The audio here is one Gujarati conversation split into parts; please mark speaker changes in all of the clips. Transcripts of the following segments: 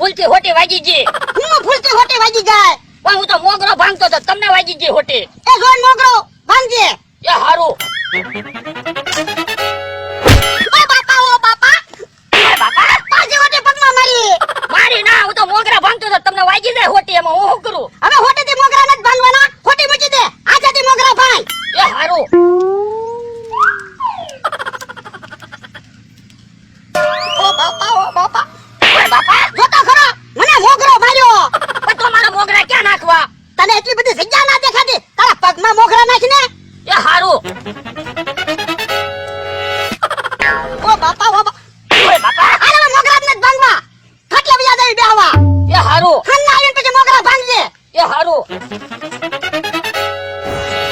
Speaker 1: ભૂલથી હોટી વાગી ગઈ.
Speaker 2: હું ભૂલથી હોટી વાગી જાય.
Speaker 1: પણ હું તો મોગરો ભાંગતો તો તમને વાગી ગઈ હોટી.
Speaker 2: એ જોન મોગરો ભાંગજે.
Speaker 1: એ હારું.
Speaker 2: ઓ બાપા ઓ બાપા.
Speaker 1: ઓય બાપા,
Speaker 2: પાછી હોટી પગમાં મારી.
Speaker 1: મારી ના, હું તો મોગરા ભાંગતો તો તમને વાગી જાય હોટી, એમાં હું શું કરું?
Speaker 2: હવે હોટીથી મોગરા નથી ભાંગવાના. હોટી મૂકી દે. આજાથી મોગરા ભાંગ.
Speaker 1: એ હારું.
Speaker 2: ઓ બાપા ઓ બાપા.
Speaker 1: ઓય બાપા,
Speaker 2: જોતો ખરો મને મોગરો માર્યો.
Speaker 1: પણ તો મારા મોગરા ક્યાં નાખવા?
Speaker 2: તને એટલી બધી જગ્યા ના દેખાતી. તારા પગમાં મોગરા નાખીને.
Speaker 1: એ હારું.
Speaker 2: ઓ બાપા ઓ બાપા.
Speaker 1: ઓય બાપા,
Speaker 2: આને હવે મોગરા જ નથી ભાંગવા. ખાટલે બીજા દેવી બેહવા.
Speaker 1: એ હારું.
Speaker 2: ખાના આવીને પછી મોગરા ભાંગજે.
Speaker 1: એ હારું.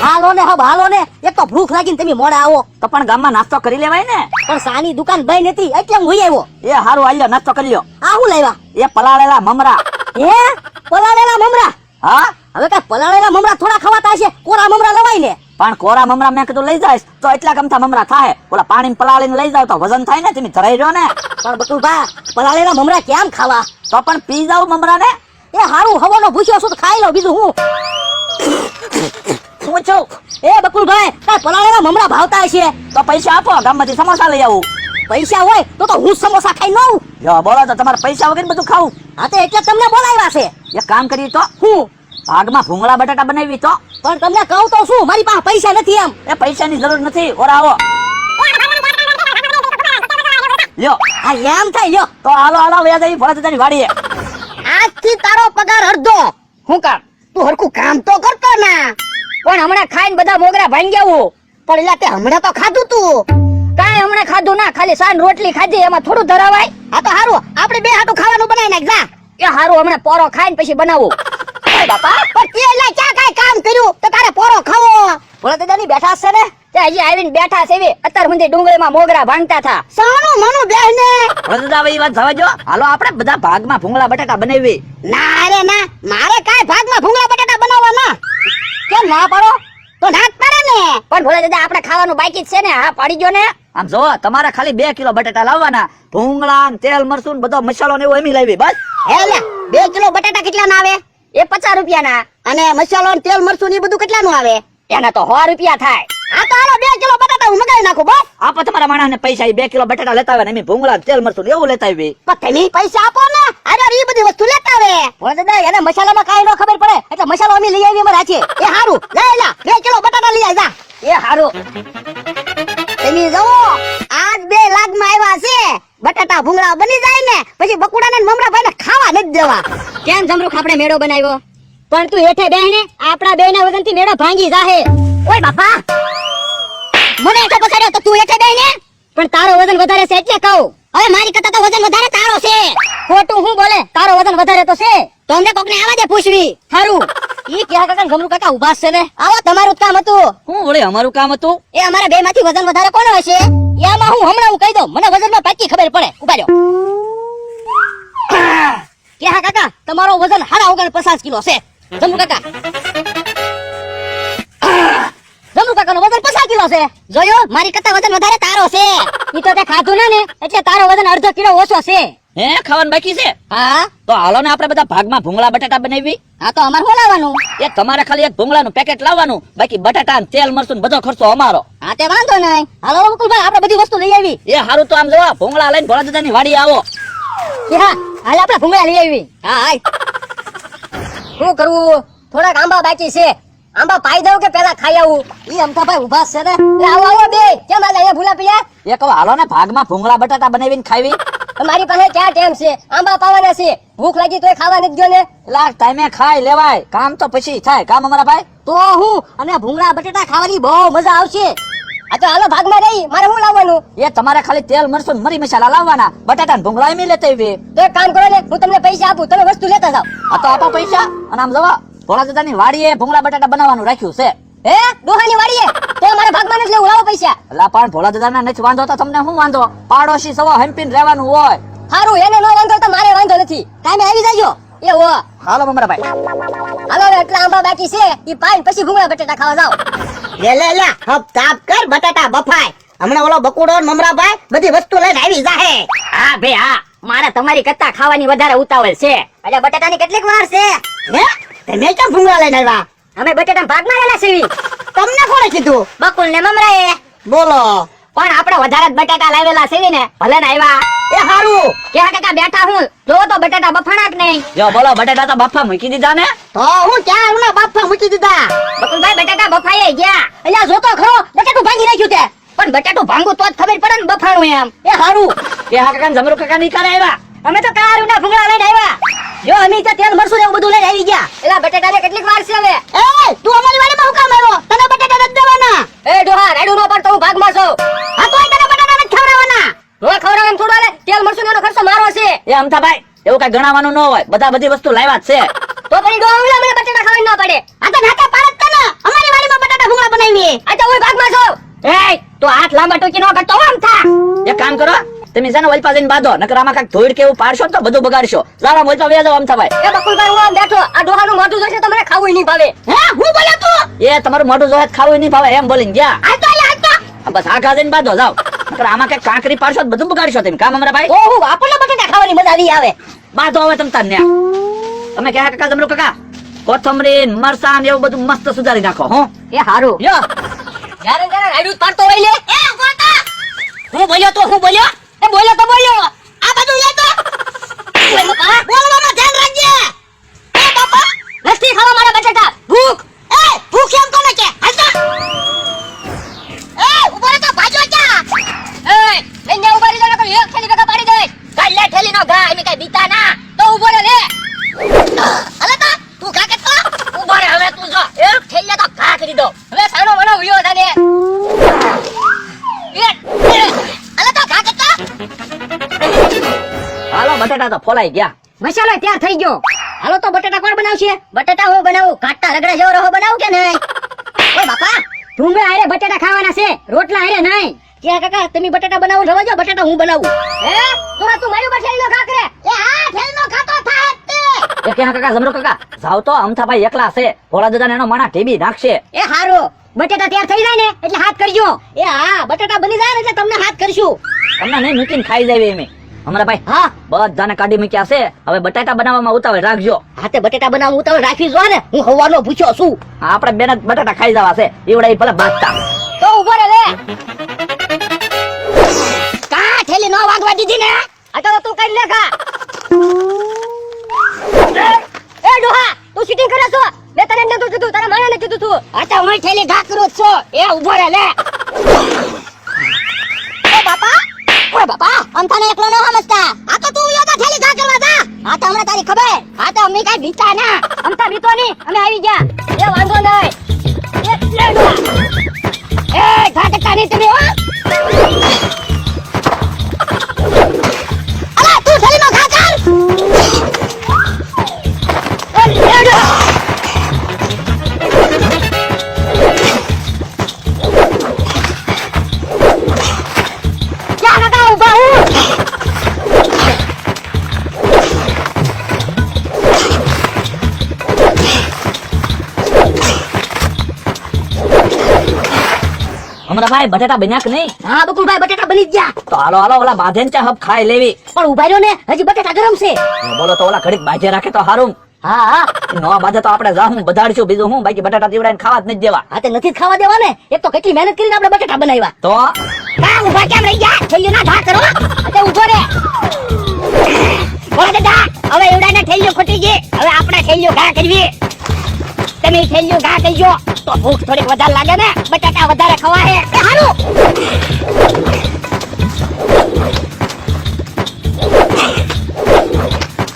Speaker 3: હાલો ને હબ હાલો ને, એક તો ભૂખ લાગીને તમે મોડા આવો.
Speaker 4: તો પણ ગામમાં નાસ્તો કરી લેવાય ને.
Speaker 3: પણ સાની દુકાન બંધ હતી એટલે હું આવ્યો.
Speaker 4: એ હારું, આલ્યો નાસ્તો કરી લ્યો.
Speaker 3: આ હું લાવ્યા?
Speaker 4: એ પલાળેલા મમરા.
Speaker 3: હે પલાળેલા મમરા?
Speaker 4: હા,
Speaker 3: હવે કઈ પલાળેલા મમરા થોડા ખવાતા હશે? કોરા મમરા લવાય ને.
Speaker 4: પણ કોરા મમરા મેં કીધું લઈ જાય તો એટલા ગમતા મમરા થાય. ઓલા પાણી પલાળીને લઈ જાવ તો વજન થાય ને, તમે ધરાઈ રહ્યો ને.
Speaker 3: પણ બકુલભા, પલાળેલા મમરા કેમ ખાવા?
Speaker 4: તો પણ પી જાવ મમરા ને.
Speaker 3: એ હારું, હવાનો ભૂસ્યો છું તો ખાઈ લો, બીજું હું.
Speaker 4: શું છું?
Speaker 3: એ બકુલભાઈ, કઈ પલાળેલા મમરા ભાવતા હશે?
Speaker 4: તો પૈસા આપો, ગામમાંથી સમોસા લઈ આવું.
Speaker 3: પૈસા હોય તો હું સમોસા ખાઈ નઉ.
Speaker 4: જો બોલો તો તમારે પૈસા વગર બધું ખાવું.
Speaker 3: હા તો એટલે તમને બોલાવ્યા છે.
Speaker 4: એક કામ કરીએ તો
Speaker 3: હું
Speaker 4: ભાગમાં ભૂંગળા બટાટા બનાવી તો.
Speaker 3: પણ તમને કહું તો શું, મારી પાસે પૈસા નથી એમ.
Speaker 4: એ પૈસાની જરૂર નથી, ઓરા આવો. લ્યો
Speaker 3: આ એમ થાય લ્યો.
Speaker 4: તો હાલો હાલો વ્યાજ આવી ભોળાદાદાની વાડીએ.
Speaker 2: આજથી તારો પગાર અડધો.
Speaker 1: હું કામ?
Speaker 2: તું હરખું કામ તો કરતો ના.
Speaker 1: પણ હમણાં ખાઈને બધા મોગરા ભાંગ્યા હું.
Speaker 2: પણ એલા તે હમણાં તો ખાધું તું.
Speaker 1: કાંઈ હમણાં ખાધું ના, ખાલી સાન રોટલી ખાધી, એમાં થોડું ધરાવાય?
Speaker 2: આ તો હારું, આપણે બે હાટું ખાવાનું બનાવી નાખ જા.
Speaker 1: એ હારું, હમણાં પોરો ખાઈને પછી બનાવું.
Speaker 2: ઓય બાપા, પણ તે એલા ક્યાં કાંઈ કામ કર્યું તો તારે પોરો ખાવો.
Speaker 3: ભોળાદાદાની બેઠા છે ને.
Speaker 1: તે હજી આવીને બેઠા છે એવી, અત્યાર સુધી ડુંગળીમાં મોગરા ભાંગતા થા.
Speaker 2: સાનું મનું બેહને.
Speaker 4: ભોળાદાદા હવે એ વાત જવા દો. હાલો આપણે બધા ભાગમાં ભૂંગળા બટાટા બનાવી.
Speaker 2: ના રે ના, મારે કાંઈ ભાગમાં ભૂંગળા બટાટા બનાવવા ના.
Speaker 3: કેમ ના પાડો?
Speaker 2: તો ના જ પડે ને.
Speaker 1: પણ ભોળા દાદા, આપણે ખાવાનું બાકી જ છે ને. હા, પાડી ગયો ને.
Speaker 4: આમ જો તમારે ખાલી 2 કિલો બટાટા લાવવાના. ભૂંગળા ને તેલ મરચું ને બધો મસાલો ને એવું એમ લાવી બસ.
Speaker 2: હે લે, 2 કિલો બટાટા કેટલા ના આવે?
Speaker 1: એ 50 રૂપિયાના.
Speaker 2: અને મસાલો ને તેલ મરચું ને એ બધું કેટલાનું આવે?
Speaker 1: એના તો 100 રૂપિયા થાય.
Speaker 2: આ તો હાલો 2 કિલો બટાટા હું મગાવી નાખું બસ.
Speaker 4: આપો તમારા માણસને પૈસા. 2 કિલો બટાટા લેતા આવે ને એમ ભૂંગળા ને તેલ મરચું ને એવું લેતા આવી.
Speaker 2: પણ તમે પૈસા આપો ને. અરે એ બધી વસ્તુ લેતા આવે.
Speaker 3: ભોળાદાદા, એને મસાલામાં કાંઈ ન ખબર પડે એટલે મસાલો અમે લઈ આવી અમારે હાચે.
Speaker 2: એ હારું, લે લા 2 કિલો બટાટા લઈ આય જા.
Speaker 1: એ હારું.
Speaker 2: તમે જુઓ, આજ 2 લાખમાં આવ્યા છે. બટાટા ભૂંગળા બની જાય ને પછી બકુડાને ને મમરાભાઈ ને ખાવા નથી દેવા.
Speaker 3: કેમ જમરૂખ આપણે મેળો બનાવ્યો? પણ તું હેઠે બેહને, આપણા બેના વગનથી મેળો ભાંગી જાહે.
Speaker 2: ઓય બાપા, મને એટલે પકડ્યો તો તું એટલે બેને.
Speaker 3: પણ તારો વજન વધારે છે એટલે કહું.
Speaker 2: હવે મારી કરતા તો વજન વધારે તારો છે.
Speaker 3: ખોટું હું બોલે? તારો વજન વધારે તો છે.
Speaker 2: તો અમને કોકને આવા દે પૂછવી.
Speaker 3: હારું, ઈ ક્યાં કાકા જમરૂખ કાકા ઉભા છે ને.
Speaker 2: આવો, તમારું જ કામ હતું.
Speaker 4: હું વળી અમારું કામ હતું.
Speaker 2: એ અમારા બે માંથી વજન વધારે કોનો હશે?
Speaker 3: એમાં હું હમણાં કહી દઉં, મને વજનમાં પાકી ખબર પડે. ઉભા રહ્યો. ક્યાં કાકા, તમારો વજન 49 કિલો છે. જમરૂખ કાકા, જમરૂખ કાકાનું વજન 50 કિલો છે.
Speaker 2: જોયો, મારી કરતા વજન વધારે તારો છે.
Speaker 3: ઈ તો તે ખાધું ના ને એટલે તારો વજન અડધો કિલો ઓછો છે.
Speaker 4: હે, ખાવાનું બાકી છે?
Speaker 3: હા,
Speaker 4: તો હાલો ને આપણે બધા ભાગમાં ભૂંગળા બટાટા બનાવી.
Speaker 3: આ તો અમારે બોલાવાનું.
Speaker 4: એ તમારે ખાલી એક ભૂંગળાનું પેકેટ લાવવાનું, બાકી બટાટા ને તેલ મરચું ને બધો ખર્ચો અમારો.
Speaker 3: હા તે વાંધો નહીં. હાલો બકુલભાઈ, આપણે બધી વસ્તુ લઈ આવી.
Speaker 4: એ હારું, તો આમ જોવા ભૂંગળા લઈને ભોળાદાદાની વાડીએ આવો.
Speaker 3: કે હા, હાલ આપણે ભૂંગળા લઈ આવી.
Speaker 2: હા હાય. શું કરવું? થોડાક આંબા બાકી છે. આંબા પાઈ દઉં કે પેલા ખાઈ આવું?
Speaker 3: ઈ અમથાભાઈ ઉભા છે ને.
Speaker 2: એ આવો આવો બે. કેમ આજે અહીંયા ભૂલા પીયા?
Speaker 4: એ કહો હાલો ને ભાગમાં ભૂંગળા બટાટા બનાવીને ખાવી.
Speaker 2: મારી પાસે ક્યાં ટાઈમ છે? આંબા પાવાના છે. ભૂખ લાગી તોય ખાવા નથી ગયો ને.
Speaker 4: એટલે ટાઈમે ખાઈ લેવાય, કામ તો પછી થાય. કામ અમારા ભાઈ.
Speaker 3: તો હું અને ભૂંગળા બટેટા ખાવાની બહુ મજા આવશે.
Speaker 2: આ તો હાલો ભાગમાં રહી. મારે શું લાવવાનું?
Speaker 4: એ તમારે ખાલી તેલ મરચું ને મરી મસાલા લાવવાના. બટાટા ને ભૂંગળા એમ લેતા આવી.
Speaker 2: તો એક કામ કરો ને, હું તમને પૈસા આપું, તમે વસ્તુ લેતા જાઓ.
Speaker 4: આ તો આપો પૈસા. અને આમ જવા ભોળાદાદાની વાડીએ ભૂંગળા બટાટા બનાવવાનું રાખ્યું છે.
Speaker 2: હે, ડોહાની વાડીએ? તો મારા ભાગમાં નથી લેવું, લાવો પૈસા.
Speaker 4: એટલે પણ ભોળાદાદાને નથી વાંધો તો તમને શું વાંધો? પાડોશી સવા હંપીને રહેવાનું હોય.
Speaker 2: સારું, એને નો વાંધો તો મારે વાંધો નથી.
Speaker 3: ટાઈમે આવી જાજો.
Speaker 2: એ હો.
Speaker 4: હાલો અમારા ભાઈ.
Speaker 2: હાલો, હવે એટલા આંબા બાકી છે, ઈ પાઈને પછી ભૂંગળા બટેટા ખાવા જાઓ. લે લે લે, હપ તાપ કર, બટાટા બફાય. હમણાં ઓલો બકુડો ને મમરાભાઈ બધી વસ્તુ લઈને આવી જાહે.
Speaker 4: હા ભાઈ હા,
Speaker 3: મારે તમારી કરતા ખાવાની વધારે ઉતાવળ છે.
Speaker 2: એટલે બટાટાની કેટલીક વાર છે હે તમે કેમ ભૂંગળા લઈને આવ્યા?
Speaker 3: અમે બટેટા ભાગ મારેલા છે.
Speaker 2: તમને કોણે કીધું?
Speaker 3: બકુલ ને મમરાએ.
Speaker 2: બોલો.
Speaker 3: પણ આપણે વધારે જ બટાટા લાવેલા છે ને ભલે ને આવ્યા.
Speaker 2: એ હારું.
Speaker 3: ક્યાં કાકા બેઠા હું જોવો તો બટાટા બફાણા કે નહીં?
Speaker 4: જો બોલો બટેટા તો બાફા મૂકી દીધા ને.
Speaker 2: તો હું ક્યાં ના બાપા મૂકી દીધા?
Speaker 3: બકુલભાઈ બટાટા બફાઈ ગયા.
Speaker 2: અહીંયા જોતો ખરો બટાટું ભાંગી નાખ્યું તે.
Speaker 3: પણ બટાટું ભાંગું તો જ ખબર પડે ને બફાણું એમ.
Speaker 2: એ હારું.
Speaker 4: કે હા કાકા જમરૂ કાકા ની કરે આવ્યા.
Speaker 3: અમે તો કારુના ભૂંગળા લઈને આવ્યા.
Speaker 2: જો અમે ત્યાં તેલ મરસું ને એવું બધું લઈને આવી ગયા.
Speaker 3: એલા બટાટાને કેટલીક વાર છે હવે?
Speaker 2: એ તું અમારી વાડીમાં હું કામ આવ્યો? તને બટાટા નથી દેવાના.
Speaker 3: એ ડોહા રાડુ નો પડતો હું ભાગમાં છું.
Speaker 2: આ તોય તને બટાટા નથી ખવડાવવાના.
Speaker 3: નો ખવડાવે એમ થોડું હાલે. તેલ મરચું એનો ખર્ચો મારો છે.
Speaker 4: એ અમથાભાઈ એવું કઈ ગણાવાનું ન હોય, બધા બધી વસ્તુ લાવ્યા જ છે.
Speaker 3: તો પછી ડોહા મને બટાટા ખાવાની ના પડે.
Speaker 2: આ તો નાકા પાડત તને. અમારી વાડીમાં બટાટા ભૂંગળા બનાવી.
Speaker 3: આ તો હું ભાગમાં છું. એ તો હાથ લાંબા ટોકી નો કરતો આમ થા.
Speaker 4: એક કામ કરો, તમે છે ને વલપા જઈને બાંધો, નકર આમાં કાંઈક ધોઈડ કે એવું પાડશો ને તો બધું બગાડશો. જાવા વલપા વ્યા જાવ અમથાભાઈ.
Speaker 3: એ બકુલભાઈ હું આમ બેઠો. આ ડોહાનું મોઢું જોશે તો મને ખાવું નહીં ભાવે.
Speaker 2: હે હું બોલ્યો તું?
Speaker 4: એ તમારું મોઢું જોહે તો ખાવું નહીં ભાવે એમ બોલીને ગયા.
Speaker 2: આ તો લે આ તો.
Speaker 4: બસ આગા જઈને બાંધો જાવ, નકર આમાં કઈક કાંકરી પાડશો તો બધું બગાડશો તમે. કામ અમારા ભાઈ
Speaker 2: ઓ હું આપણને બટાટા ખાવાની મજા આવી આવે.
Speaker 4: બાંધો હવે તમ તાર ન્યા. તમે ક્યાં કાકા જમરૂ કાકા કોથમરી મરસાન એવું બધું મસ્ત સુધારી નાખો. હો
Speaker 3: એ હારું.
Speaker 4: યો
Speaker 3: જ્યારે જ્યારે રાડુ પાડતો હોય લે.
Speaker 2: એ બોલતા.
Speaker 3: હું બોલ્યો તો હું બોલ્યો. એ બોલ્યો તો બોલ્યો.
Speaker 2: આ બધું લે તો. બોલવામાં ધ્યાન રાખજે. એ બાપા
Speaker 3: નથી ખાવા મારા બટાટા. ભૂખ.
Speaker 2: એ ભૂખ એમ કોને કે? હાલ તો. એ ઉભો રહે તો ભાજો જા.
Speaker 3: એ લઈને ઉભા રહી જા નકર એક થેલી ભેગા પાડી દે. કાલ લે થેલી નો ગા એમ કઈ બીતા ના. તો ઉભો રહે લે.
Speaker 2: હાલે તો તું કા કે તો.
Speaker 3: ઉભો રહે હવે તું જો. એક થેલી તો ઘા કરી દો. હવે સાનો મનો ઉયો થાને.
Speaker 2: હાલે તો કા કે તો.
Speaker 4: હાલો બટાટા તો ફોલાઈ ગયા.
Speaker 3: મસાલો તૈયાર થઈ ગયો. હાલો તો બટાટા કોણ બનાવશે? બટાટા હું બનાવું. કાટા રગડા જેવો રહો બનાવું કે નહીં?
Speaker 2: એ બાપા
Speaker 3: ભૂંગળા હારે બટાટા ખાવાના છે, રોટલા હારે નહીં. ક્યાં કાકા તમે બટાટા બનાવો રવા જો, બટાટા હું બનાવું. હે તો તું મારી પાસે નો ખા કરે.
Speaker 2: એ હા થેલનો ખાતો થાય તે.
Speaker 4: એ ક્યાં કાકા જમરૂ કાકા જાવ તો અમથાભાઈ એકલા છે, ભોળા દાદા એનો માણા ઢીબી નાખશે.
Speaker 3: એ હારો બટાટા તૈયાર થઈ જાય ને એટલે હાથ કરજો.
Speaker 2: એ હા બટાટા બની જાય ને એટલે તમને હાથ કરશું.
Speaker 4: તમને નહીં મૂકીને ખાઈ જાય એમ. અમારા ભાઈ
Speaker 2: હા
Speaker 4: બધાને કાઢી મૂક્યા છે, હવે બટાટા બનાવવામાં ઉતાવળ રાખજો.
Speaker 2: હાથે બટાટા બનાવવું ઉતાવળ રાખવી જો ને. હું હવાનો ભૂખ્યો છું.
Speaker 4: આપણે બેન જ બટાટા ખાઈ જવા છે, એવડા ભલે બાજતા.
Speaker 3: તો ઉભો રે લે.
Speaker 2: કા થેલી નો વાગવા દીધી ને.
Speaker 3: આ તો તું કરી લે ખા. એ ડોહા તું સીટિંગ કરે છો? મેં તને નતું કીધું, તારા માણસને કીધું તું.
Speaker 2: આ તો હું થેલી ઘા કરું જ છું. એ ઉભો રે લે. એ બાપા ઓય બાપા અમથાને એકલો ન સમજતા. આ તો તું યોગા થેલી ઘા કરવા જા. આ તો હમણાં તારી ખબર. આ તો અમે કઈ બીતા ના.
Speaker 3: અમતા બીતો નહીં, અમે આવી ગયા. એ વાંધો નહીં. એ લે ડોહા.
Speaker 2: એ ઘા કરતા નહીં તમે હો. અલા તું થેલી નો ઘા કર. એ લે ડોહા.
Speaker 3: ક્યાં કાકા ઉભા હું.
Speaker 4: અમારા ભાઈ બટાટા બન્યા કે નહીં?
Speaker 2: હા બકુલભાઈ બટાટા બની જ ગયા.
Speaker 4: તો હાલો હાલો ઓલા બાંધેન ચા હબ ખાઈ લેવી.
Speaker 2: પણ ઉભા રહ્યો ને હજી બટાટા ગરમ છે.
Speaker 4: બોલો તો ઓલા ઘડીક બાજે રાખે તો હારું.
Speaker 2: હા હા
Speaker 4: નો બાજે તો આપણે જાહું બધાડશું, બીજું હું બાકી બટાટા દીવડાઈને ખાવા જ નથી દેવા.
Speaker 2: આ તે નથી જ ખાવા દેવા ને. એક તો કેટલી મહેનત કરીને આપણે બટાટા બનાવ્યા.
Speaker 4: તો
Speaker 2: કા ઉભા કેમ રહી ગયા? થેલીઓ ના ઘા કરો. આ તે ઉભો રે. બોલા દાદા હવે એવડાને થેલીઓ ખોટી ગઈ. હવે આપણે થેલીઓ ઘા કરવી. તમે થેલીઓ ઘા કરજો તો ભૂખ થોડીક વધારે લાગે ને. બટાટા વધારે ખવાય. એ હારું.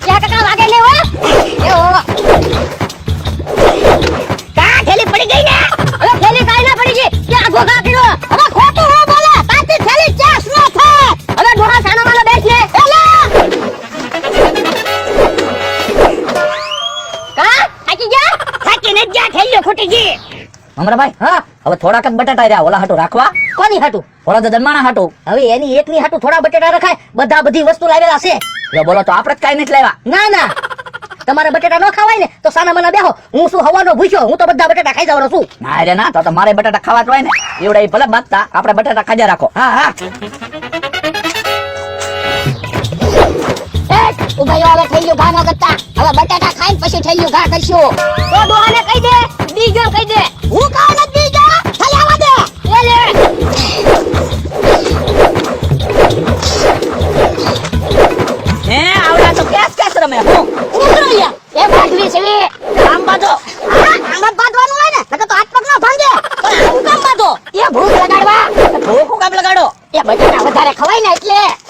Speaker 3: ક્યાં કાકા વાગે ને હો.
Speaker 2: એ હો. કા થેલી પડી ગઈ ને.
Speaker 3: હવે થેલી કાઈ ના પડી ગઈ. ક્યાં ઘોઘા કર્યો.
Speaker 2: હવે ખોટું હું બોલે. તાતી થેલી ચાસ ન થાય.
Speaker 3: હવે ડોહા સાનો માનો બેસ ને.
Speaker 2: એલા
Speaker 3: કા થાકી ગયા.
Speaker 2: થાકી ને ગયા. થેલીઓ ખોટી ગઈ.
Speaker 4: અમારા ભાઈ
Speaker 2: હા
Speaker 4: હવે થોડાક જ બટાટા રહ્યા, ઓલા હાટું રાખવા.
Speaker 2: કોની હાટું?
Speaker 4: ભોળા દાદા માણા હાટું.
Speaker 2: હવે એની એકની હાટું થોડા બટેટા રખાય. બધા બધી વસ્તુ લાવેલા છે.
Speaker 4: જો બોલો તો આપણે જ કાઈ નથી લાવ્યા.
Speaker 2: ના ના તમારે બટેટા ન ખાવાય ને તો સાના મના બેહો. હું શું હવાનો ભૂખ્યો? હું તો બધા બટેટા ખાઈ જવાનો છું.
Speaker 4: ના રે ના, તો મારે બટાટા ખાવા જ હોય ને. એવડા ભલે બાંધતા, આપણે બટાટા ખાજા રાખો.
Speaker 2: હા હા ઉભાઈઓ હવે થેલીઓ ઘા ન કરતા. હવે બટાટા ખાઈને પછી થેલીઓ ઘા કરશું.
Speaker 3: તો ડોહાને કહી દે બીજો કહી દે.
Speaker 2: હું કાં નથી બીજો? ખાલી આવવા દે.
Speaker 3: લે
Speaker 4: હે આવડા તો કેસ રમે હું
Speaker 2: ઉતરો લ્યા. એ બાંધવી છે વે.
Speaker 4: આમ બાજો
Speaker 2: હા, આમ જ બાંધવાનું હોય ને, નકર તો હાથ પગ ન ભાંગે.
Speaker 3: પણ આવું કામ બાંધો?
Speaker 2: એ ભૂખ લગાડવા.
Speaker 4: ભૂખું કામ લગાડો
Speaker 2: એ બટાટા વધારે ખવાય ને એટલે.